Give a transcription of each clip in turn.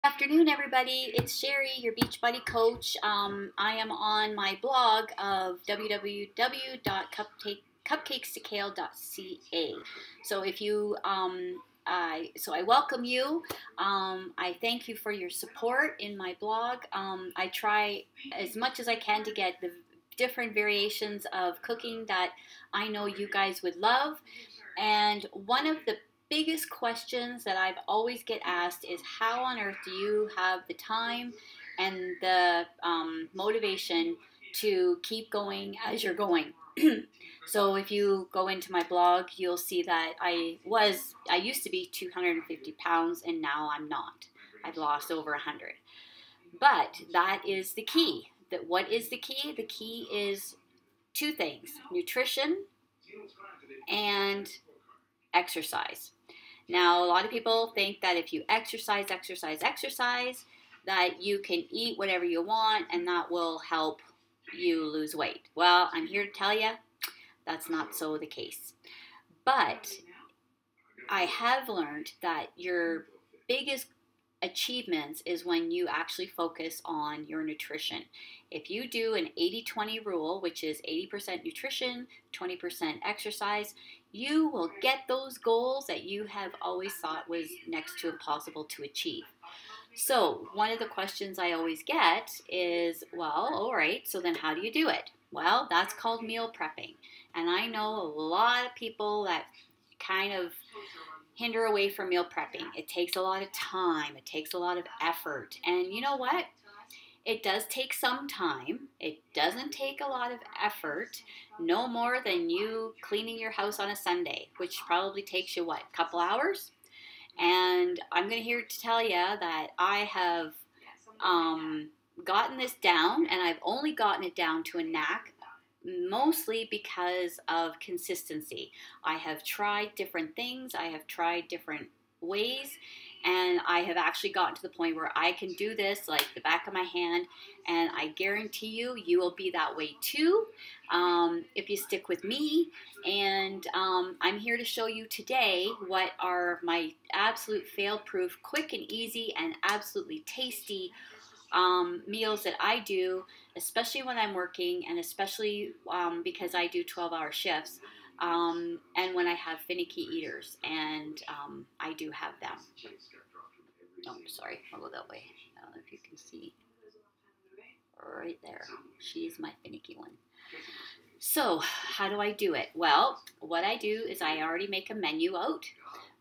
Afternoon, everybody. It's Sherry, your Beachbody coach. I am on my blog of www.cupcakestokale.ca. So if you, I welcome you. I thank you for your support in my blog. I try as much as I can to get the different variations of cooking that I know you guys would love. And one of the biggest questions that I've always get asked is how on earth do you have the time and the motivation to keep going as you're going? So if you go into my blog, you'll see that I used to be 250 pounds and now I'm not. I've lost over 100. But that is the key. That what is the key? The key is two things: nutrition and exercise. Now, a lot of people think that if you exercise, that you can eat whatever you want and that will help you lose weight. Well, I'm here to tell you that's not so the case. But I have learned that your biggest achievements is when you actually focus on your nutrition. If you do an 80-20 rule, which is 80% nutrition, 20% exercise, you will get those goals that you have always thought was next to impossible to achieve. So one of the questions I always get is, well, all right, so then how do you do it? Well, that's called meal prepping. And I know a lot of people that kind of hinder away from meal prepping. It takes a lot of time. It takes a lot of effort. And you know what? It does take some time. It doesn't take a lot of effort, no more than you cleaning your house on a Sunday, which probably takes you, what, a couple hours? And I'm going to here to tell you that I have gotten this down, and I've only gotten it down to a knack mostly because of consistency. I have tried different things, I have tried different ways, and I have actually gotten to the point where I can do this like the back of my hand, and I guarantee you, you will be that way too if you stick with me. And I'm here to show you today what are my absolute fail-proof, quick and easy, and absolutely tasty meals that I do, especially when I'm working, and especially because I do 12-hour shifts, and when I have finicky eaters, and I do have them. Oh, sorry, I'll go that way. I don't know if you can see. Right there. She's my finicky one. So, how do I do it? Well, what I do is I already make a menu out.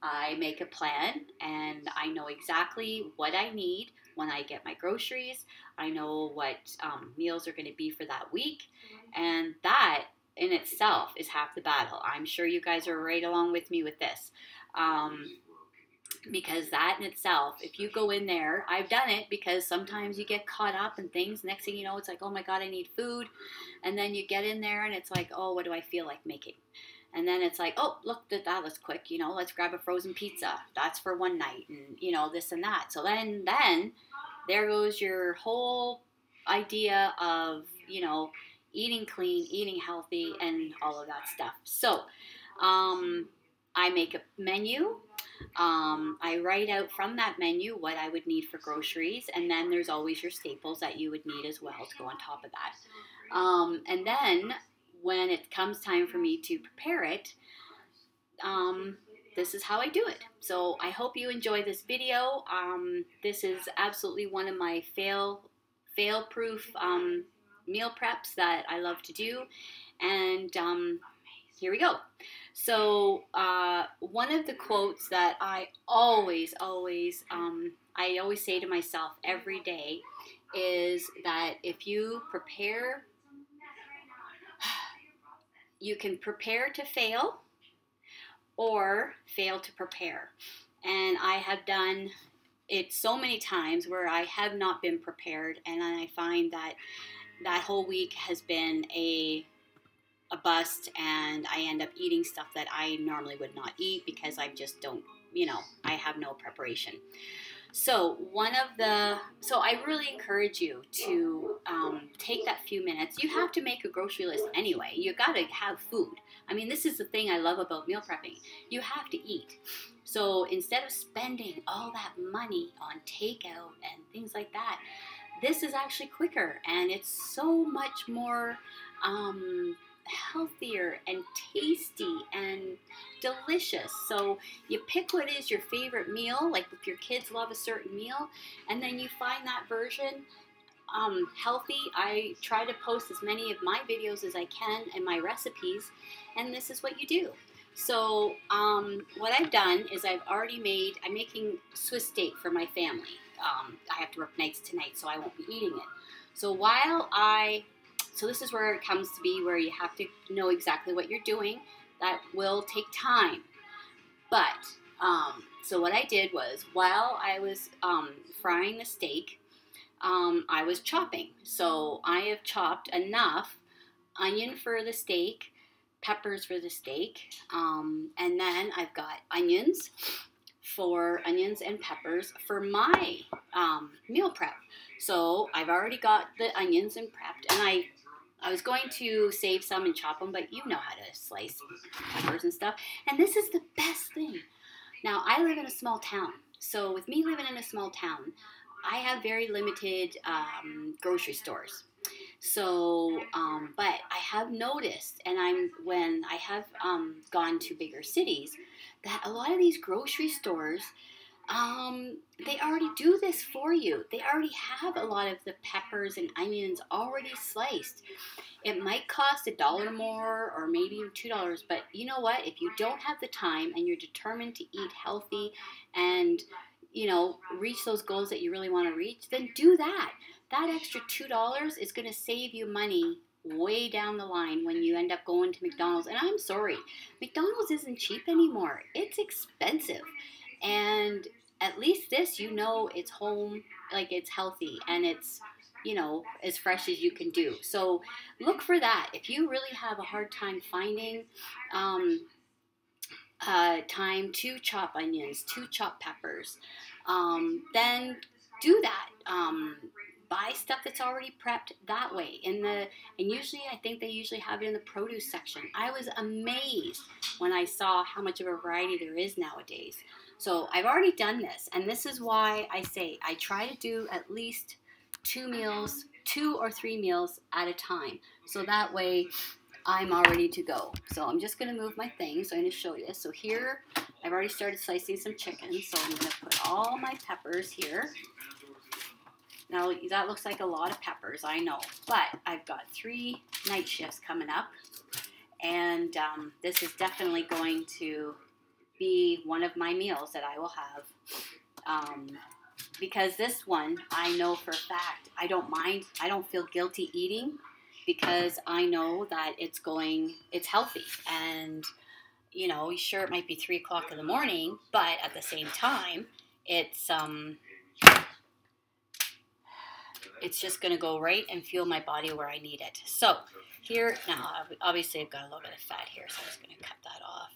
I make a plan, and I know exactly what I need when I get my groceries. I know what meals are going to be for that week, and that in itself is half the battle. I'm sure you guys are right along with me with this. Because that in itself, if you go in there, I've done it because sometimes you get caught up in things. Next thing you know, it's like, oh my God, I need food. And then you get in there and it's like, oh, what do I feel like making? And then it's like, oh, look, that was quick. Let's grab a frozen pizza. That's for one night, and this and that. So then there goes your whole idea of, eating clean, eating healthy, and all of that stuff. So I make a menu. I write out from that menu what I would need for groceries, and then there's always your staples that you would need as well to go on top of that. And then when it comes time for me to prepare it, this is how I do it. So I hope you enjoy this video. This is absolutely one of my fail-proof meal preps that I love to do, and here we go. So one of the quotes that I always say to myself every day is that if you prepare, you can prepare to fail or fail to prepare. And I have done it so many times where I have not been prepared, and I find that that whole week has been a bust, and I end up eating stuff that I normally would not eat because I just don't, I have no preparation. So I really encourage you to take that few minutes. You have to make a grocery list anyway. You got to have food. I mean, this is the thing I love about meal prepping. You have to eat. So instead of spending all that money on takeout and things like that, this is actually quicker, and it's so much more healthier and tasty and delicious. So you pick what is your favorite meal, like if your kids love a certain meal, and then you find that version healthy. I try to post as many of my videos as I can and my recipes, and this is what you do. So what I've done is I'm making Swiss steak for my family. I have to work nights tonight, so I won't be eating it. So so this is where it comes to be where you have to know exactly what you're doing. That will take time. But, so what I did was, while I was frying the steak, I was chopping. So I have chopped enough onion for the steak, peppers for the steak, and then I've got onions and peppers for my meal prep. So I've already got the onions and prepped, and I was going to save some and chop them, but you know how to slice peppers and stuff. And this is the best thing. Now, I live in a small town. So with me living in a small town, I have very limited grocery stores. So, but I have noticed, and when I have gone to bigger cities, that a lot of these grocery stores, they already do this for you. They already have a lot of the peppers and onions already sliced. It might cost $1 more or maybe even $2, but you know what? If you don't have the time and you're determined to eat healthy and, reach those goals that you really want to reach, then do that. That extra $2 is going to save you money way down the line when you end up going to McDonald's. And I'm sorry, McDonald's isn't cheap anymore. It's expensive. And at least this, it's home, like it's healthy and it's, as fresh as you can do. So look for that. If you really have a hard time finding time to chop onions, to chop peppers, then do that. Buy stuff that's already prepped that way. And usually, I think they usually have it in the produce section. I was amazed when I saw how much of a variety there is nowadays. So I've already done this, and this is why I say I try to do at least 2 or 3 meals at a time. So that way I'm all ready to go. So I'm just going to move my thing. So I'm going to show you. So here, I've already started slicing some chicken. So I'm going to put all my peppers here. Now, that looks like a lot of peppers, I know. But I've got 3 night shifts coming up. And this is definitely going to be one of my meals that I will have. Because this one, I know for a fact, I don't mind. I don't feel guilty eating because I know that it's healthy. And, sure, it might be 3 o'clock in the morning, but at the same time, it's just going to go right and fuel my body where I need it. So here, now, obviously I've got a little bit of fat here, so I'm just going to cut that off.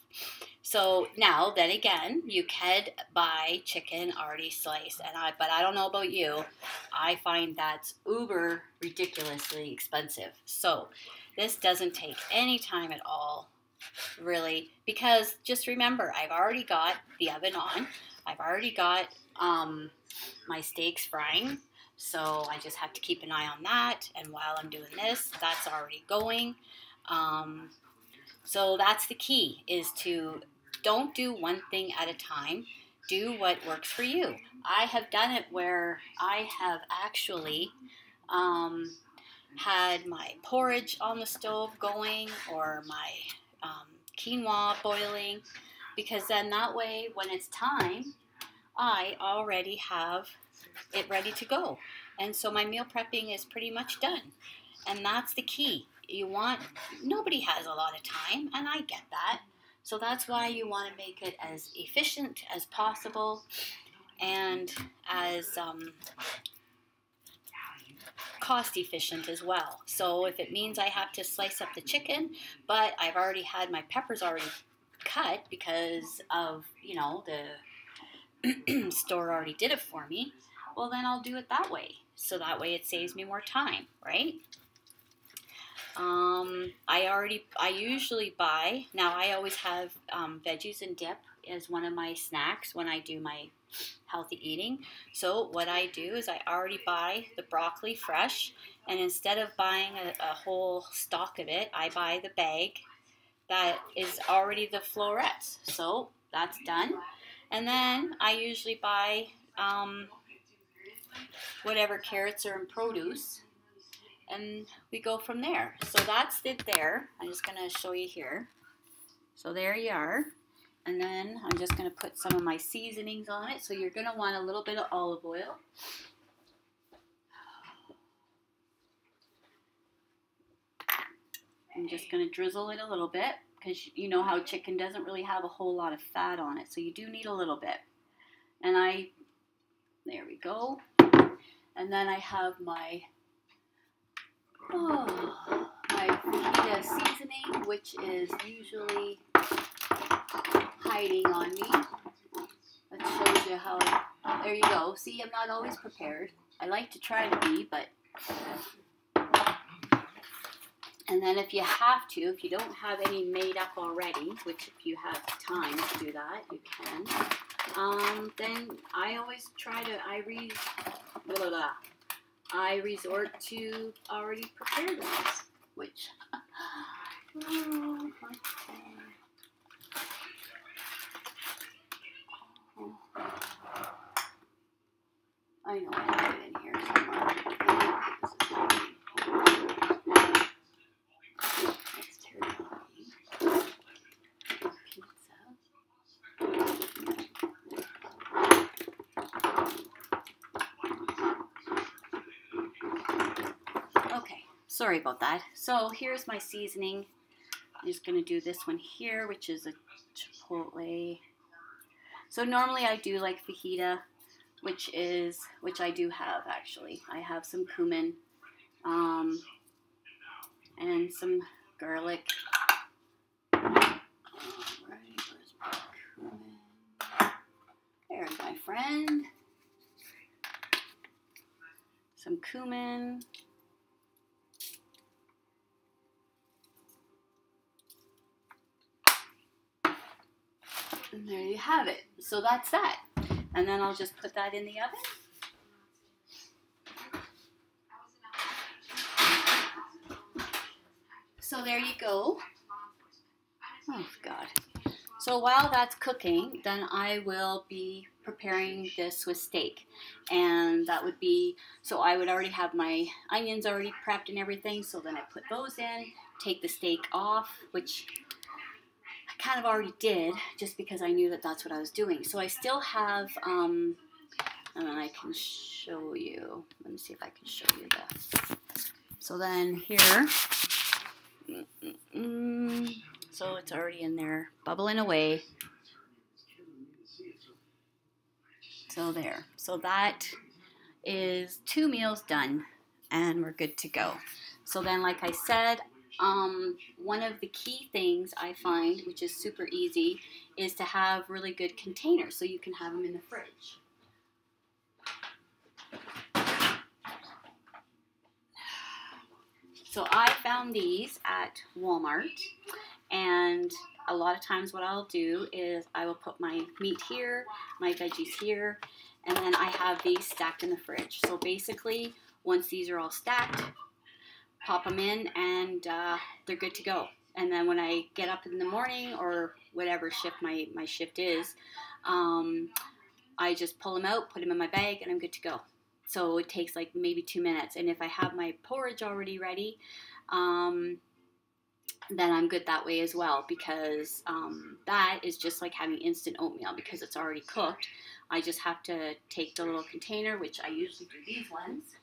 So now, then again, you could buy chicken already sliced, but I don't know about you. I find that's uber ridiculously expensive. So this doesn't take any time at all, really, because just remember, I've already got the oven on. I've already got my steaks frying. So I just have to keep an eye on that. And while I'm doing this, that's already going. So that's the key, is to don't do one thing at a time. Do what works for you. I have done it where I have actually had my porridge on the stove going, or my quinoa boiling, because then that way when it's time, I already have it ready to go. And so my meal prepping is pretty much done. And that's the key. Nobody has a lot of time, and I get that. So that's why you want to make it as efficient as possible and as cost efficient as well. So if it means I have to slice up the chicken, but I've already had my peppers already cut because of, store already did it for me, well then I'll do it that way. So that way it saves me more time, right? I usually buy, now I always have veggies and dip as one of my snacks when I do my healthy eating. So what I do is I already buy the broccoli fresh, and instead of buying a whole stalk of it, I buy the bag that is already the florets. So that's done. And then I usually buy whatever carrots are in produce, and we go from there. So that's it there. I'm just going to show you here. So there you are. And then I'm just going to put some of my seasonings on it. So you're going to want a little bit of olive oil. I'm just going to drizzle it a little bit, because you know how chicken doesn't really have a whole lot of fat on it. So you do need a little bit. And there we go. And then I have my fajita seasoning, which is usually hiding on me. That shows you how, there you go. See, I'm not always prepared. I like to try to be, but, and then if you have to, if you don't have any made up already, which if you have time to do that, you can, then I always try to, I resort to already prepared ones, which, I know I have it in here somewhere. That's teriyaki. Pizza. Okay, sorry about that. So here's my seasoning. I'm just going to do this one here, which is a chipotle. So normally I do like fajita, which I do have actually. I have some cumin, and some garlic. Alright, where's my cumin? There's my friend. Some cumin. And there you have it. So that's that. And then I'll just put that in the oven. So there you go. Oh, God. So while that's cooking, then I will be preparing this with steak. And that would be, so I would already have my onions already prepped and everything. So then I put those in, take the steak off, which I kind of already did, just because I knew that that's what I was doing. So I still have, and I can show you. Let me see if I can show you this. So then here, so it's already in there, bubbling away. So there. So that is 2 meals done, and we're good to go. So then, like I said, one of the key things I find, which is super easy, is to have really good containers so you can have them in the fridge. So I found these at Walmart, and a lot of times what I'll do is I will put my meat here, my veggies here, and then I have these stacked in the fridge. So basically, once these are all stacked, pop them in, and they're good to go. And then when I get up in the morning, or whatever shift my shift is, I just pull them out, put them in my bag, and I'm good to go. So it takes like maybe 2 minutes. And if I have my porridge already ready, then I'm good that way as well, because that is just like having instant oatmeal because it's already cooked. I just have to take the little container, which I usually do these ones.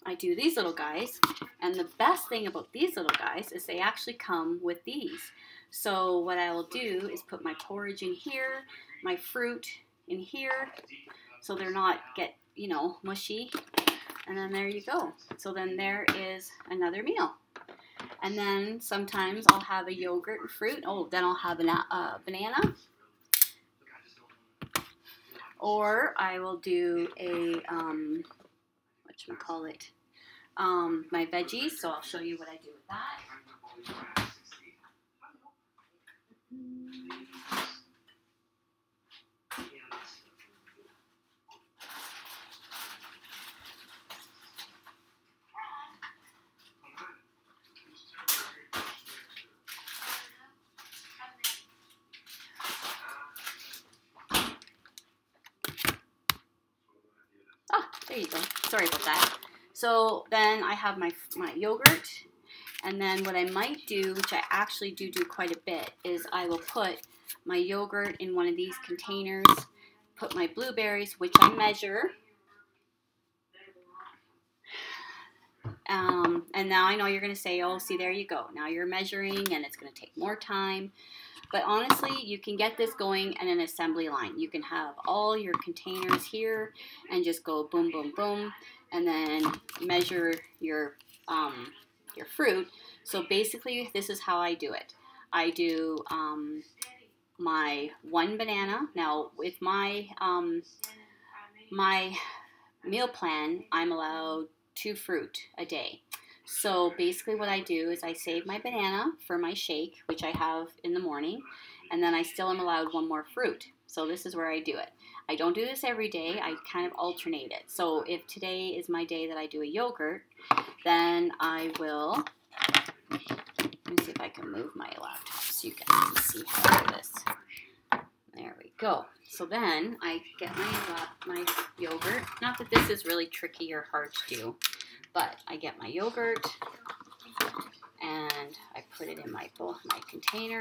I do these little guys, and the best thing about these little guys is they actually come with these. So what I will do is put my porridge in here, my fruit in here, so they're not mushy, and then there you go. So then there is another meal. And then sometimes I'll have a yogurt and fruit. Oh, then I'll have a banana. Or I will do a, whatchamacallit, my veggies. So I'll show you what I do with that. There you go. Sorry about that. So then I have my yogurt, and then what I might do, which I actually do quite a bit, is I will put my yogurt in one of these containers, put my blueberries, which I measure, and now I know you're going to say, oh, see, there you go. Now you're measuring, and it's going to take more time. But honestly, you can get this going in an assembly line. You can have all your containers here and just go boom, boom, boom, and then measure your fruit. So basically, this is how I do it. I do my one banana. Now, with my my meal plan, I'm allowed 2 fruit a day. So basically what I do is I save my banana for my shake, which I have in the morning, and then I still am allowed 1 more fruit. So this is where I do it. I don't do this every day. I kind of alternate it. So if today is my day that I do a yogurt, then I will, let me see if I can move my laptop so you can see how I do this. There we go. So then I get my yogurt. Not that this is really tricky or hard to do, but I get my yogurt and I put it in my container.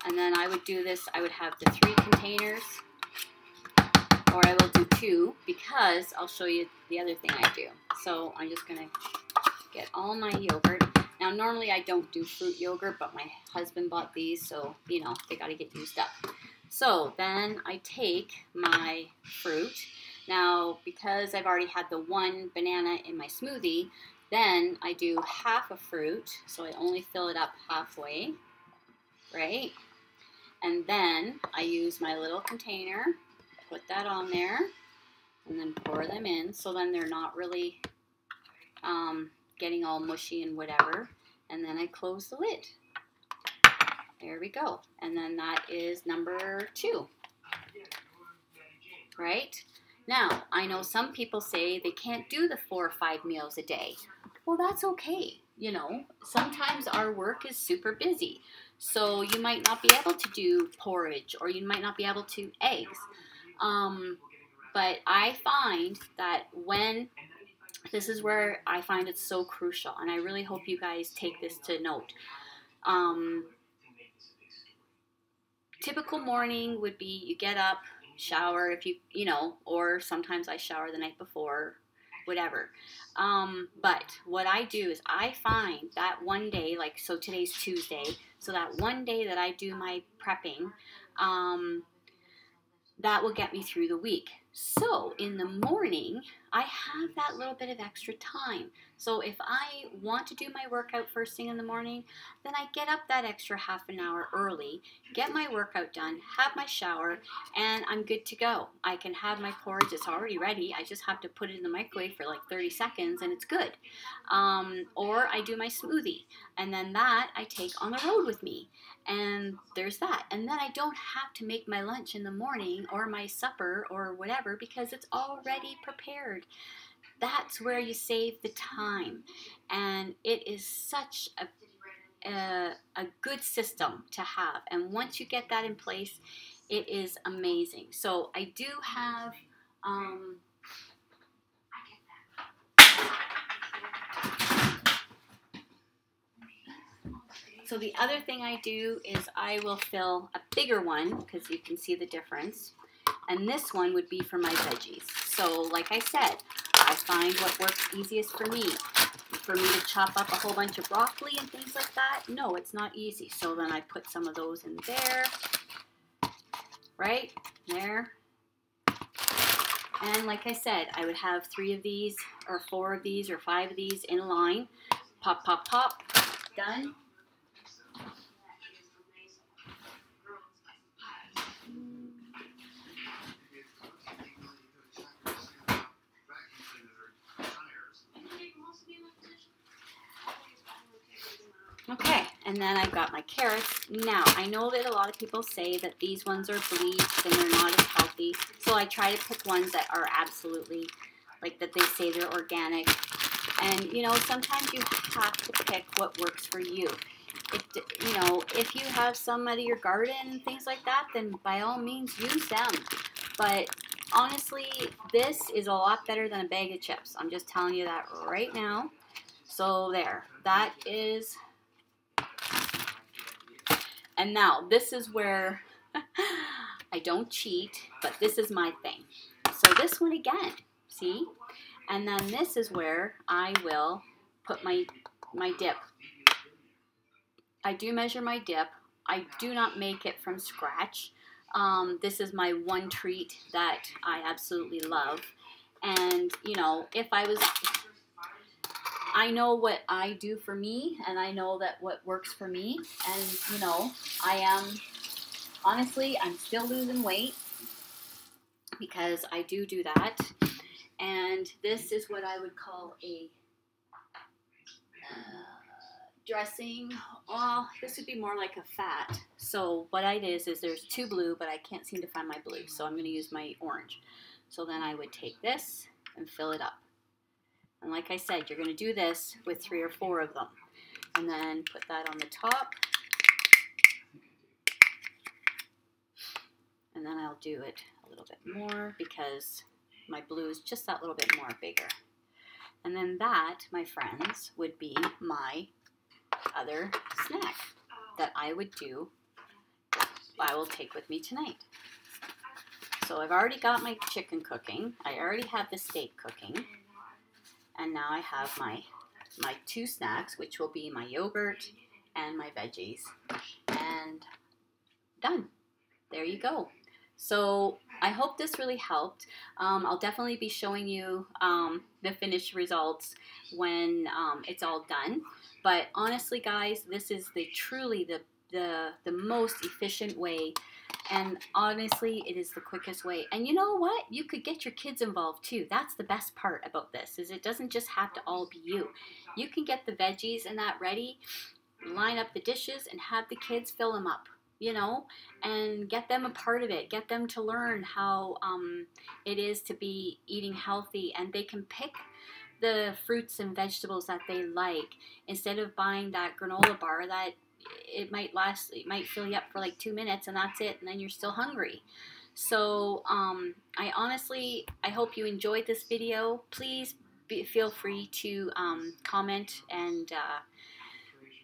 And then I would do this, I would have the 3 containers, or I will do 2, because I'll show you the other thing I do. So I'm just going to get all my yogurt. Now normally I don't do fruit yogurt, but my husband bought these, so you know, they got to get used up. So then I take my fruit. Now, because I've already had the 1 banana in my smoothie, then I do half a fruit, so I only fill it up halfway, right? And then I use my little container, put that on there, and then pour them in, so then they're not really getting all mushy and whatever, and then I close the lid. There we go. And then that is number 2, right? Now, I know some people say they can't do the 4 or 5 meals a day. Well, that's okay. You know, sometimes our work is super busy. So you might not be able to do porridge, or you might not be able to eggs. But I find that this is where I find it's so crucial, and I really hope you guys take this to note. Typical morning would be you get up, shower if you know, or sometimes I shower the night before, whatever. But what I do is I find that one day, like, so today's Tuesday, so that one day that I do my prepping, that will get me through the week. So in the morning, I have that little bit of extra time. So if I want to do my workout first thing in the morning, then I get up that extra half an hour early, get my workout done, have my shower, and I'm good to go. I can have my porridge. It's already ready. I just have to put it in the microwave for like 30 seconds and it's good. Or I do my smoothie, and then that I take on the road with me. And there's that. And then I don't have to make my lunch in the morning or my supper or whatever, because it's already prepared. That's where you save the time. And it is such a good system to have. And once you get that in place, it is amazing. So I do have... So the other thing I do is I will fill a bigger one, because you can see the difference. And this one would be for my veggies. So like I said, I find what works easiest for me. For me to chop up a whole bunch of broccoli and things like that, no, it's not easy. So then I put some of those in there, right there. And like I said, I would have 3 of these, or 4 of these, or 5 of these in a line. Pop, pop, pop. done. Okay, and then I've got my carrots. Now, I know that a lot of people say that these ones are bleached and they're not as healthy, so I try to pick ones that are absolutely, like that they say they're organic. And, you know, sometimes you have to pick what works for you. You know, if you have some out of your garden and things like that, then by all means use them. But honestly, this is a lot better than a bag of chips. I'm just telling you that right now. So there, that is... And now, this is where I don't cheat, but this is my thing. So this one again, see? And then this is where I will put my dip. I do measure my dip. I do not make it from scratch. This is my one treat that I absolutely love. And, you know, if I was... I know what I do for me, and I know that what works for me, and, you know, honestly, I'm still losing weight because I do that, and this is what I would call a dressing. Well, this would be more like a fat. So what it is there's two blue, but I can't seem to find my blue, so I'm going to use my orange. So then I would take this and fill it up. And like I said, you're going to do this with 3 or 4 of them. And then put that on the top. And then I'll do it a little bit more because my blue is just that little bit more bigger. And then that, my friends, would be my other snack that I would do, I will take with me tonight. So I've already got my chicken cooking. I already have the steak cooking. And now I have my 2 snacks, which will be my yogurt and my veggies. And done. There you go. So I hope this really helped. I'll definitely be showing you the finished results when it's all done. But honestly, guys, this is truly the most efficient way. And honestly, it is the quickest way. And you know what? You could get your kids involved too. That's the best part about this, is it doesn't just have to all be you. You can get the veggies and that ready, line up the dishes, and have the kids fill them up, you know, and get them a part of it. Get them to learn how it is to be eating healthy, and they can pick the fruits and vegetables that they like instead of buying that granola bar that it might fill you up for like 2 minutes and that's it, and then you're still hungry. So I hope you enjoyed this video. Please feel free to comment and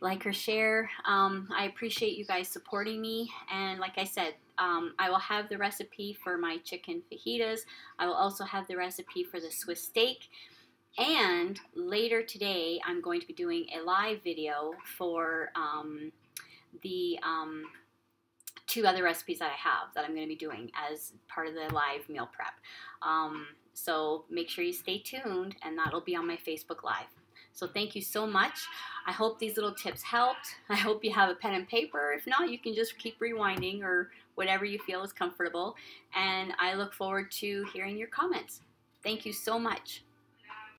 like or share. I appreciate you guys supporting me, and like I said, I will have the recipe for my chicken fajitas. I will also have the recipe for the Swiss steak. And later today, I'm going to be doing a live video for the 2 other recipes that I have that I'm going to be doing as part of the live meal prep. So make sure you stay tuned, and that'll be on my Facebook Live. So thank you so much. I hope these little tips helped. I hope you have a pen and paper. If not, you can just keep rewinding or whatever you feel is comfortable. And I look forward to hearing your comments. Thank you so much.